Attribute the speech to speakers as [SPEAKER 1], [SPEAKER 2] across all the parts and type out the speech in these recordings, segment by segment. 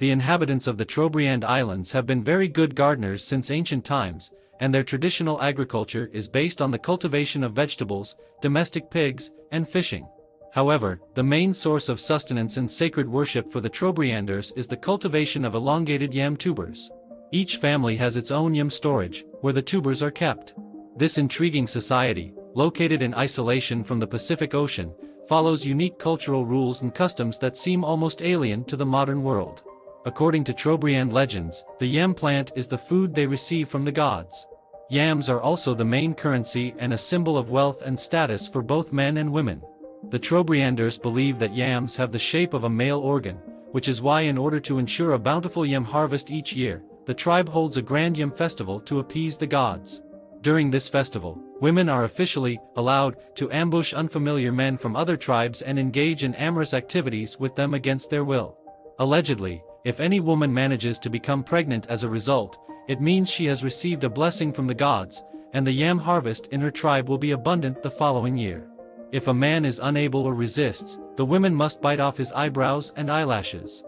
[SPEAKER 1] The inhabitants of the Trobriand Islands have been very good gardeners since ancient times, and their traditional agriculture is based on the cultivation of vegetables, domestic pigs, and fishing. However, the main source of sustenance and sacred worship for the Trobrianders is the cultivation of elongated yam tubers. Each family has its own yam storage, where the tubers are kept. This intriguing society, located in isolation from the Pacific Ocean, follows unique cultural rules and customs that seem almost alien to the modern world. According to Trobriand legends, the yam plant is the food they receive from the gods. Yams are also the main currency and a symbol of wealth and status for both men and women. The Trobrianders believe that yams have the shape of a male organ, which is why in order to ensure a bountiful yam harvest each year, the tribe holds a grand yam festival to appease the gods. During this festival, women are officially allowed to ambush unfamiliar men from other tribes and engage in amorous activities with them against their will. Allegedly, if any woman manages to become pregnant as a result, it means she has received a blessing from the gods, and the yam harvest in her tribe will be abundant the following year. If a man is unable or resists, the women must bite off his eyebrows and eyelashes.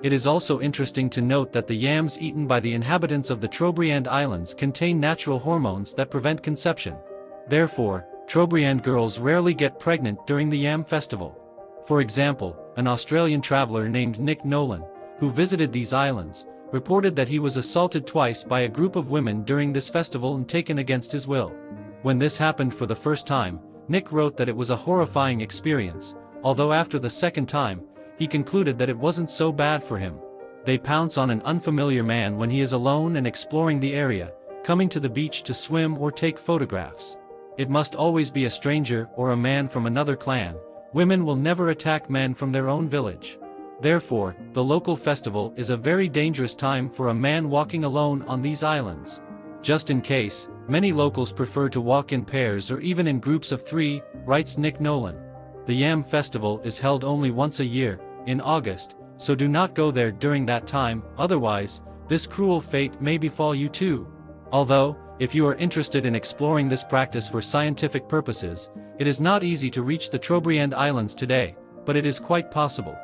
[SPEAKER 1] It is also interesting to note that the yams eaten by the inhabitants of the Trobriand Islands contain natural hormones that prevent conception. Therefore, Trobriand girls rarely get pregnant during the yam festival. For example, an Australian traveler named Nick Nolan, who visited these islands, reported that he was assaulted twice by a group of women during this festival and taken against his will. When this happened for the first time, Nick wrote that it was a horrifying experience, although after the second time, he concluded that it wasn't so bad for him. They pounce on an unfamiliar man when he is alone and exploring the area, coming to the beach to swim or take photographs. It must always be a stranger or a man from another clan. Women will never attack men from their own village. Therefore, the local festival is a very dangerous time for a man walking alone on these islands. Just in case, many locals prefer to walk in pairs or even in groups of 3, writes Nick Nolan. The Yam Festival is held only once a year, in August, so do not go there during that time, otherwise, this cruel fate may befall you too. Although, if you are interested in exploring this practice for scientific purposes, it is not easy to reach the Trobriand Islands today, but it is quite possible.